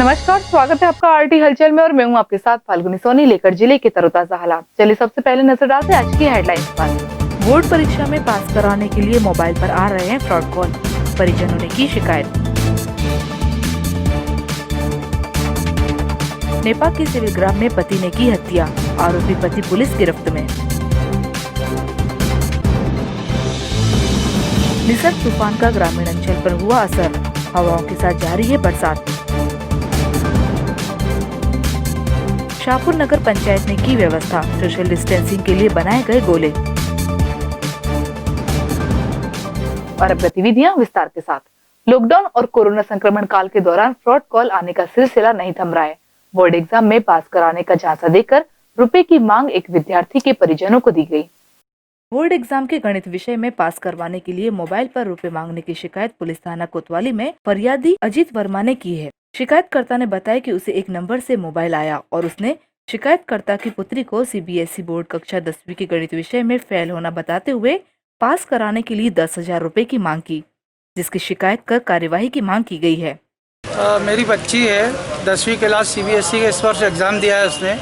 नमस्कार, स्वागत है आपका आरटी हलचल में और मैं हूं आपके साथ फाल्गुनी सोनी लेकर जिले के तरोताजा हालात। चलिए सबसे पहले नजर डालते हैं आज की हेडलाइंस पर। बोर्ड परीक्षा में पास कराने के लिए मोबाइल पर आ रहे हैं फ्रॉड कॉल, परिजनों ने की शिकायत। नेपाल के सिविल ग्राम में पति ने की हत्या, आरोपी पति पुलिस गिरफ्त में। निसर्ग तूफान का ग्रामीण अंचल पर हुआ असर, हवाओं के साथ जारी है बरसात। शाहपुर नगर पंचायत ने की व्यवस्था, सोशल डिस्टेंसिंग के लिए बनाए गए गोले। और अब गतिविधियां विस्तार के साथ। लॉकडाउन और कोरोना संक्रमण काल के दौरान फ्रॉड कॉल आने का सिलसिला नहीं थम रहा है। बोर्ड एग्जाम में पास कराने का झांसा देकर रुपए की मांग एक विद्यार्थी के परिजनों को दी गई। बोर्ड एग्जाम के गणित विषय में पास करवाने के लिए मोबाइल पर रुपए मांगने की शिकायत पुलिस थाना कोतवाली में फरियादी अजीत वर्मा ने की है। शिकायतकर्ता ने बताया कि उसे एक नंबर से मोबाइल आया और उसने शिकायतकर्ता की पुत्री को सीबीएसई बोर्ड कक्षा 10वीं के गणित विषय में फेल होना बताते हुए पास कराने के लिए 10,000 रुपए की मांग की, जिसकी शिकायत कर कार्यवाही की मांग की गई है। मेरी बच्ची है 10वीं क्लास सीबीएसई के इस वर्ष एग्ज़ाम दिया है उसने।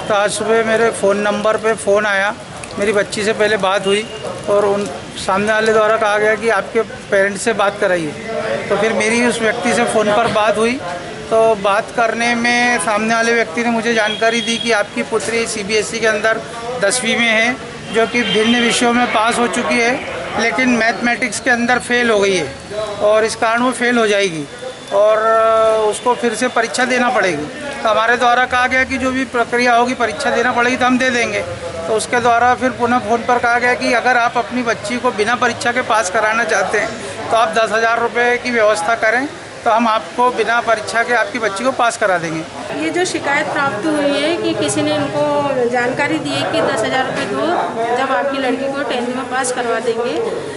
तो आज सुबह मेरे फ़ोन नंबर पे फ़ोन आया, मेरी बच्ची से पहले बात हुई और उन सामने वाले द्वारा कहा गया कि आपके पेरेंट्स से बात कराइए। तो फिर मेरी उस व्यक्ति से फ़ोन पर बात हुई, तो बात करने में सामने वाले व्यक्ति ने मुझे जानकारी दी कि आपकी पुत्री सीबीएसई के अंदर 10वीं में है, जो कि विभिन्न विषयों में पास हो चुकी है, लेकिन मैथमेटिक्स के अंदर फेल हो गई है और इस कारण वो फेल हो जाएगी और उसको फिर से परीक्षा देना पड़ेगी। तो हमारे द्वारा कहा गया कि जो भी प्रक्रिया होगी परीक्षा देना पड़ेगी तो हम दे देंगे। तो उसके द्वारा फिर पुनः फ़ोन पर कहा गया कि अगर आप अपनी बच्ची को बिना परीक्षा के पास कराना चाहते हैं तो आप 10,000 रुपये की व्यवस्था करें, तो हम आपको बिना परीक्षा के आपकी बच्ची को पास करा देंगे। ये जो शिकायत प्राप्त हुई है कि किसी ने इनको जानकारी दी है कि 10,000 रुपये दो, जब आपकी लड़की को 10th में पास करवा देंगे,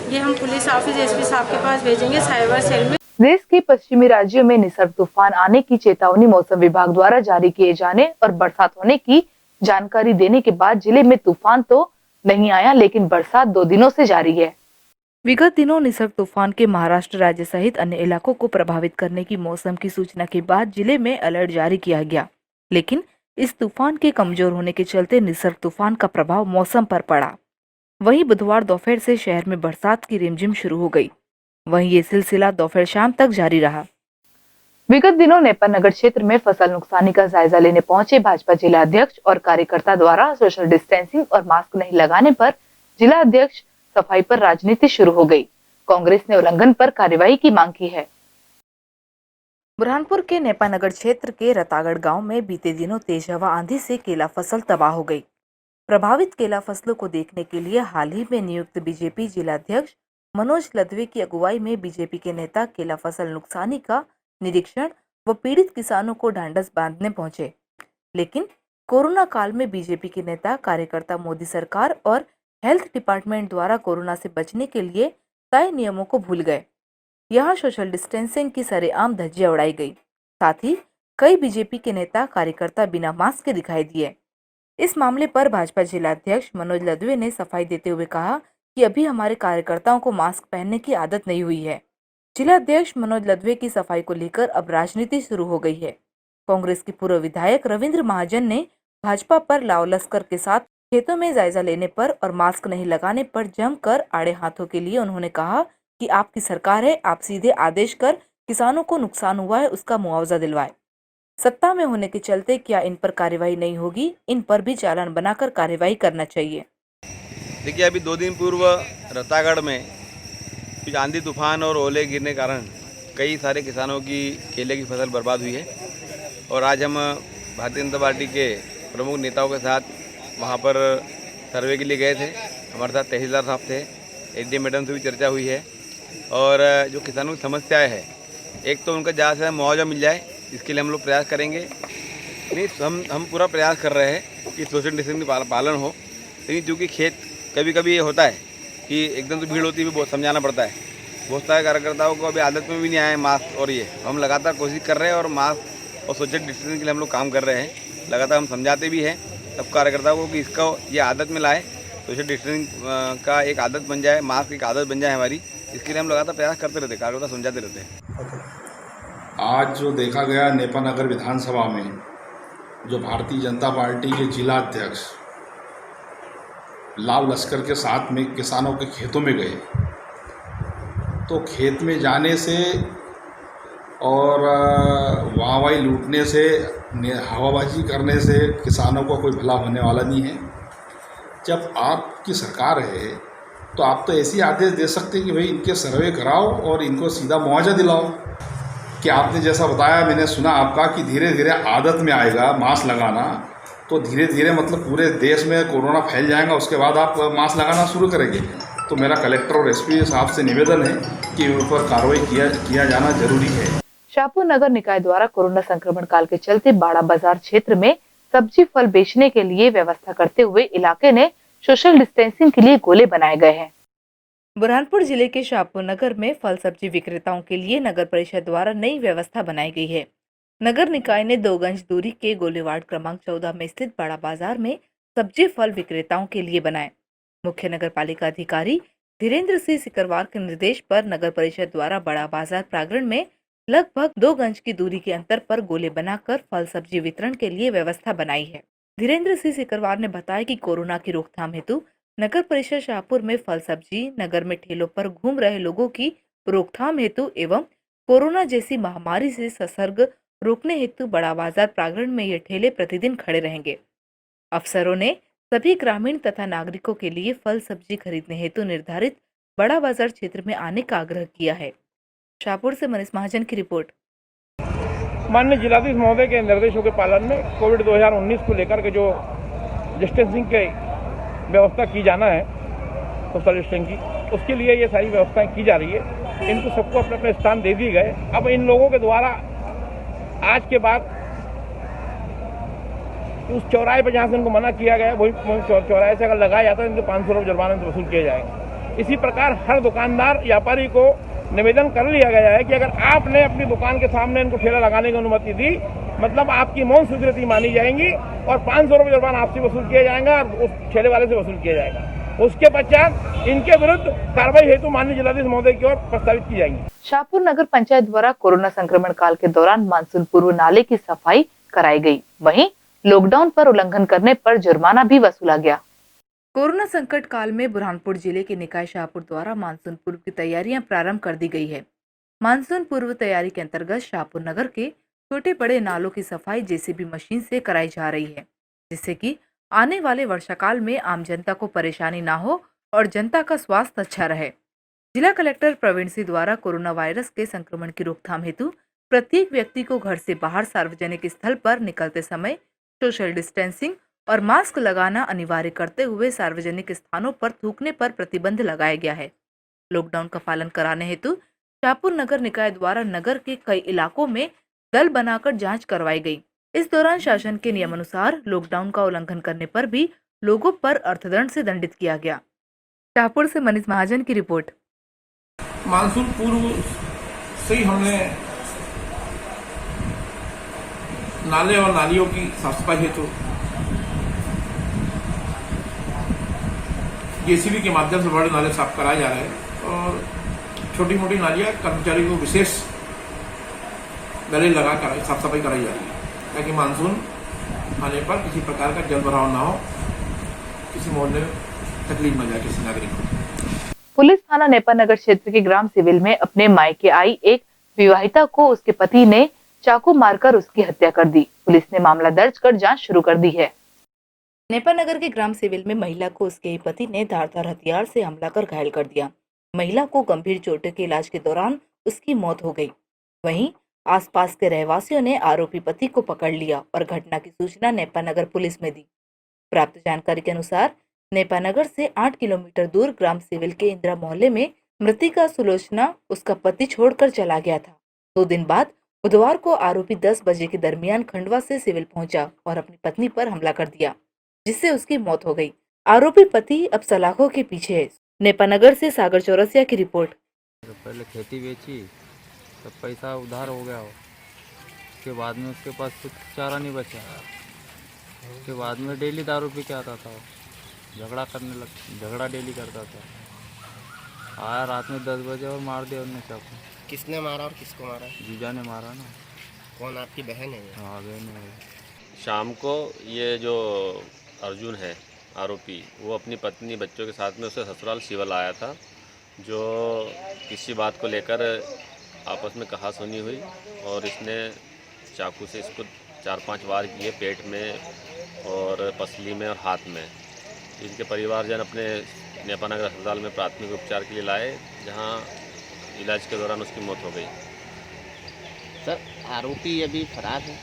ये हम पुलिस ऑफिस एसपी साहब के पास भेजेंगे साइबर सेल में। देश के पश्चिमी राज्यों में निसर्ग तूफान आने की चेतावनी मौसम विभाग द्वारा जारी किए जाने और बरसात होने की जानकारी देने के बाद जिले में तूफान तो नहीं आया, लेकिन बरसात 2 दिनों से जारी है। विगत दिनों निसर्ग तूफान के महाराष्ट्र राज्य सहित अन्य इलाकों को प्रभावित करने की मौसम की सूचना के बाद जिले में अलर्ट जारी किया गया, लेकिन इस तूफान के कमजोर होने के चलते निसर्ग तूफान का प्रभाव मौसम पर पड़ा। वहीं बुधवार दोपहर से शहर में बरसात की रिमझिम शुरू हो गई। वहीं ये सिलसिला दोपहर शाम तक जारी रहा। विगत दिनों नेपाल नगर क्षेत्र में फसल नुकसानी का जायजा लेने पहुंचे भाजपा जिला अध्यक्ष और कार्यकर्ता द्वारा सोशल डिस्टेंसिंग और मास्क नहीं लगाने पर जिला अध्यक्ष सफाई पर राजनीति शुरू हो गई। कांग्रेस ने उल्लंघन पर कार्रवाई की मांग की है। बुरहानपुर के नेपाल नगर क्षेत्र के रतागढ़ गांव में बीते दिनों तेज हवा आंधी से केला फसल तबाह हो गई। प्रभावित केला फसलों को देखने के लिए हाल ही में नियुक्त बीजेपी जिला अध्यक्ष मनोज लदवे की अगुवाई में बीजेपी के नेता केला फसल नुकसानी का निरीक्षण व पीड़ित किसानों को ढांढस बांधने पहुंचे, लेकिन कोरोना काल में बीजेपी के नेता कार्यकर्ता मोदी सरकार और हेल्थ डिपार्टमेंट द्वारा कोरोना से बचने के लिए तय नियमों को भूल गए। यहाँ सोशल डिस्टेंसिंग की सरेआम धज्जियां उड़ाई गई। साथ ही कई बीजेपी के नेता कार्यकर्ता बिना मास्क के दिखाई दिए। इस मामले पर भाजपा जिला अध्यक्ष मनोज लदवे ने सफाई देते हुए कहा कि अभी हमारे कार्यकर्ताओं को मास्क पहनने की आदत नहीं हुई है। जिला अध्यक्ष मनोज लदवे की सफाई को लेकर अब राजनीति शुरू हो गई है। कांग्रेस के पूर्व विधायक रविंद्र महाजन ने भाजपा पर लाव लश्कर के साथ खेतों में जायजा लेने पर और मास्क नहीं लगाने पर जमकर आड़े हाथों के लिए उन्होंने कहा कि आपकी सरकार है, आप सीधे आदेश कर किसानों को नुकसान हुआ है उसका मुआवजा दिलवाए। सत्ता में होने के चलते क्या इन पर कार्यवाही नहीं होगी? इन पर भी चालान बनाकर कार्यवाही करना चाहिए। देखिए, अभी 2 दिन पूर्व रतागढ़ में कुछ आंधी तूफान और ओले गिरने के कारण कई सारे किसानों की केले की फसल बर्बाद हुई है और आज हम भारतीय जनता पार्टी के प्रमुख नेताओं के साथ वहाँ पर सर्वे के लिए गए थे। हमारे साथ तहसीलदार साहब थे, एडीएम मैडम से भी चर्चा हुई है और जो किसानों की समस्याएं है, एक तो उनका ज़्यादा से ज़्यादा मुआवजा मिल जाए, इसके लिए हम लोग प्रयास करेंगे। नहीं, हम पूरा प्रयास कर रहे हैं कि सोशल डिस्टेंसिंग का पालन हो, लेकिन चूँकि खेत कभी कभी ये होता है कि एकदम तो भीड़ होती है, भी बहुत समझाना पड़ता है। बहुत सारे कार्यकर्ताओं को अभी आदत में भी नहीं आए मास्क, और ये हम लगातार कोशिश कर रहे हैं और मास्क और सोशल डिस्टेंसिंग के लिए हम लोग काम कर रहे हैं। लगातार हम समझाते भी हैं सब कार्यकर्ताओं को कि इसका ये आदत में लाए, सोशल डिस्टेंसिंग का एक आदत बन जाए, मास्क एक आदत बन जाए हमारी, इसके लिए हम लगातार प्रयास करते रहते हैं, कार्यकर्ता समझाते रहते हैं। आज जो देखा गया नेपा नगर विधानसभा में, जो भारतीय जनता पार्टी के जिला अध्यक्ष लाव लश्कर के साथ में किसानों के खेतों में गए, तो खेत में जाने से और वाहवाही लूटने से, हवाबाजी करने से किसानों को कोई भला होने वाला नहीं है। जब आपकी सरकार है तो आप तो ऐसी आदेश दे सकते हैं कि भाई इनके सर्वे कराओ और इनको सीधा मुआवजा दिलाओ। कि आपने जैसा बताया, मैंने सुना आपका कि धीरे धीरे आदत में आएगा मास्क लगाना, तो धीरे धीरे मतलब पूरे देश में कोरोना फैल जाएगा, उसके बाद आप मास्क लगाना शुरू करेंगे। तो मेरा कलेक्टर और एसपी साहब से निवेदन है कि उन पर कार्रवाई किया जाना जरूरी है। शाहपुर नगर निकाय द्वारा कोरोना संक्रमण काल के चलते बाड़ा बाजार क्षेत्र में सब्जी फल बेचने के लिए व्यवस्था करते हुए इलाके ने सोशल डिस्टेंसिंग के लिए गोले बनाए गए हैं। बुरहानपुर जिले के शाहपुर नगर में फल सब्जी विक्रेताओं के लिए नगर परिषद द्वारा नई व्यवस्था बनाई गई है। नगर निकाय ने 2 गज दूरी के गोले वार्ड क्रमांक 14 में स्थित बड़ा बाजार में सब्जी फल विक्रेताओं के लिए बनाए। मुख्य नगर पालिका अधिकारी धीरेन्द्र सिंह सिकरवार के निर्देश पर नगर परिषद द्वारा बड़ा बाजार प्रांगण में लगभग 2 गज की दूरी के अंतर पर गोले बनाकर फल सब्जी वितरण के लिए व्यवस्था बनाई है। धीरेन्द्र सिंह सिकरवार ने बताया कि कोरोना की रोकथाम हेतु नगर परिषद शाहपुर में फल सब्जी नगर में ठेलों पर घूम रहे लोगों की रोकथाम हेतु एवं कोरोना जैसी महामारी से संसर्ग रोकने हेतु बड़ा बाजार प्रांगण में ये ठेले प्रतिदिन खड़े रहेंगे। अफसरों ने सभी ग्रामीण तथा नागरिकों के लिए फल सब्जी खरीदने हेतु निर्धारित बड़ा बाजार क्षेत्र में आने का आग्रह किया है। शाहपुर से मनीष महाजन की रिपोर्ट। माननीय जिलाधीश महोदय के निर्देशों के पालन में कोविड 2019 को लेकर के जो डिस्टेंसिंग के व्यवस्था की जाना है, सोशल डिस्टेंसिंग की, उसके लिए ये सारी व्यवस्थाएं की जा रही है। इनको सबको अपने अपने स्थान दे दिए गए। अब इन लोगों के द्वारा आज के बाद उस चौराहे पर जहाँ से इनको मना किया गया वही चौराहे से अगर लगाया जाता है इनको 500 रुपये जुर्माना से वसूल किया जाएगा। इसी प्रकार हर दुकानदार व्यापारी को निवेदन कर लिया गया है कि अगर आपने अपनी दुकान के सामने इनको ठेला लगाने की अनुमति दी, मतलब आपकी मौन स्वीकृति मानी जाएगी और 500 रुपये जुर्माना आपसे वसूल किया जाएगा और उस ठेले वाले से वसूल किया जाएगा। उसके पश्चात इनके विरुद्ध कार्रवाई हेतु माननीय जिलाधीश महोदय की ओर प्रस्तावित की जाएगी। शाहपुर नगर पंचायत द्वारा कोरोना संक्रमण काल के दौरान मानसून पूर्व नाले की सफाई कराई गई। वहीं लॉकडाउन पर उल्लंघन करने पर जुर्माना भी वसूला गया। कोरोना संकट काल में बुरहानपुर जिले के निकाय शाहपुर द्वारा मानसून पूर्व की तैयारियां प्रारंभ कर दी गई है। मानसून पूर्व तैयारी के अंतर्गत शाहपुर नगर के छोटे बड़े नालों की सफाई जेसीबी मशीन से कराई जा रही है, जिससे कि आने वाले वर्षाकाल में आम जनता को परेशानी ना हो और जनता का स्वास्थ्य अच्छा रहे। जिला कलेक्टर प्रवीण सिंह द्वारा कोरोना वायरस के संक्रमण की रोकथाम हेतु प्रत्येक व्यक्ति को घर से बाहर सार्वजनिक स्थल पर निकलते समय सोशल डिस्टेंसिंग और मास्क लगाना अनिवार्य करते हुए सार्वजनिक स्थानों पर थूकने पर प्रतिबंध लगाया गया है। लॉकडाउन का पालन कराने हेतु शाहपुर नगर निकाय द्वारा नगर के कई इलाकों में दल बनाकर जांच करवाई गई। इस दौरान शासन के नियमानुसार लॉकडाउन का उल्लंघन करने पर भी लोगों पर अर्थदंड से दंडित किया गया। शाहपुर से मनीष महाजन की रिपोर्ट। मानसून पूर्व से ही हमने नाले और नालियों की साफ सफाई हेतु जेसीबी के माध्यम से बड़े नाले साफ कराए जा रहे हैं और छोटी मोटी नालियां कर्मचारी को विशेष गले लगाकर साफ सफाई कराई जा रही है, ताकि मानसून आने पर किसी प्रकार का जल भराव ना हो, किसी मोहल्ले में तकलीफ न जाए किसी नागरिक को। पुलिस थाना नेपा नगर क्षेत्र के ग्राम सिविल में अपने मायके आई एक विवाहिता को उसके पति ने चाकू मारकर उसकी हत्या कर दी। पुलिस ने मामला दर्ज कर जांच शुरू कर दी है। नेपा नगर के ग्राम सिविल में महिला को उसके ही पति ने धारदार हथियार से हमला कर घायल कर दिया। महिला को गंभीर चोटों के इलाज के दौरान उसकी मौत हो गई। वहीं आसपास के रहवासियों ने आरोपी पति को पकड़ लिया और घटना की सूचना नेपा नगर पुलिस में दी। प्राप्त जानकारी के अनुसार नेपा नगर से 8 किलोमीटर दूर ग्राम सिविल के इंदिरा मोहल्ले में मृतिका सुलोचना उसका पति छोड़कर चला गया था। 2 दिन बाद बुधवार को आरोपी 10 बजे के दरमियान खंडवा से सिविल पहुंचा और अपनी पत्नी पर हमला कर दिया, जिससे उसकी मौत हो गई। आरोपी पति अब सलाखों के पीछे है। नेपा नगर से सागर चौरसिया की रिपोर्ट। पहले खेती बेची तो पैसा उधार हो गया हो, उसके बाद में उसके पास कुछ चारा नहीं बचा। उसके बाद में डेली दारू पी के आता था, झगड़ा डेली करता था। आया रात में 10 बजे और मार दिया उन्होंने चाकू। किसने मारा और किसको मारा? जीजा ने मारा ना। कौन, आपकी बहन है ये? हाँ बहन है। शाम को ये जो अर्जुन है आरोपी, वो अपनी पत्नी बच्चों के साथ में उसे ससुराल सिवल आया था, जो किसी बात को लेकर आपस में कहा-सुनी हुई और इसने चाकू से इसको 4-5 वार किए पेट में और पसली में और हाथ में। इनके परिवारजन अपने नेपानगर अस्पताल में प्राथमिक उपचार के लिए लाए, जहां इलाज के दौरान उसकी मौत हो गई। सर, आरोपी अभी फरार है?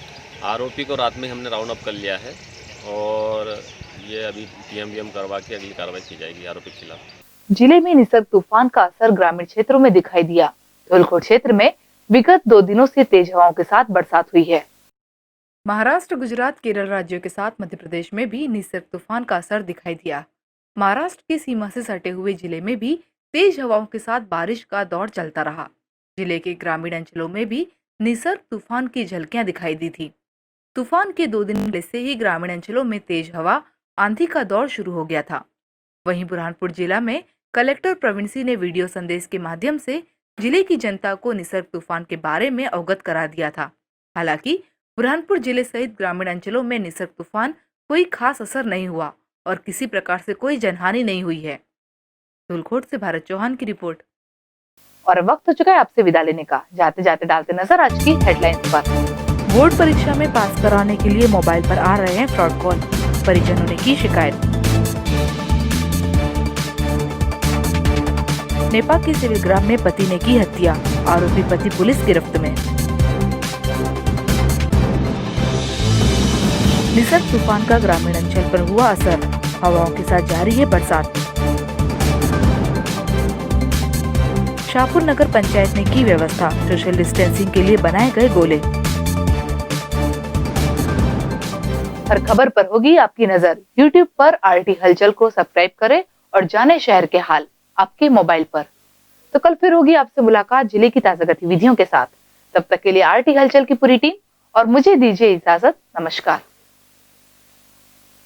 आरोपी को रात में हमने राउंड अप कर लिया है और ये अभी पीएम करवा के अगली कार्रवाई की जाएगी आरोपी के खिलाफ। जिले में निसर्ग तूफान का असर ग्रामीण क्षेत्रों में दिखाई दिया। धौलकोट क्षेत्र में विगत 2 दिनों से तेज हवाओं के साथ बरसात हुई है। महाराष्ट्र, गुजरात, केरल राज्यों के साथ मध्य प्रदेश में भी निसर्ग तूफान का असर दिखाई दिया। महाराष्ट्र की सीमा से सटे हुए जिले में भी तेज हवाओं के साथ बारिश का दौर चलता रहा। जिले के ग्रामीण अंचलों में भी निसर्ग तूफान की झलकियां दिखाई दी थी। तूफान के 2 दिन पहले से ही ग्रामीण अंचलों में तेज हवा, आंधी का दौर शुरू हो गया था। वहीं बुरहानपुर जिला में कलेक्टर प्रवीण सिंह ने वीडियो संदेश के माध्यम से जिले की जनता को निसर्ग तूफान के बारे में अवगत करा दिया था। हालांकि बुरहानपुर जिले सहित ग्रामीण अंचलों में निसर्ग तूफान कोई खास असर नहीं हुआ और किसी प्रकार से कोई जनहानि नहीं हुई है। धौलकोट से भारत चौहान की रिपोर्ट। और वक्त हो चुका है आपसे विदा लेने का। जाते जाते डालते नजर आज की हेडलाइंस पर। बोर्ड परीक्षा में पास कराने के लिए मोबाइल पर आ रहे हैं फ्रॉड कॉल, परिजनों ने की शिकायत। नेपाल के सिविल ग्राम में पति ने की हत्या, आरोपी पति पुलिस गिरफ्त में। निसर्ग तूफान का ग्रामीण अंचल पर हुआ असर, हवाओं के साथ जारी है बरसात। शाहपुर नगर पंचायत ने की व्यवस्था, सोशल डिस्टेंसिंग के लिए बनाए गए गोले। हर खबर पर होगी आपकी नजर। YouTube पर RT हलचल को सब्सक्राइब करें और जाने शहर के हाल आपके मोबाइल पर। तो कल फिर होगी आपसे मुलाकात जिले की ताजा गतिविधियों के साथ। तब तक के लिए RT हलचल की पूरी टीम और मुझे दीजिए इजाजत। नमस्कार।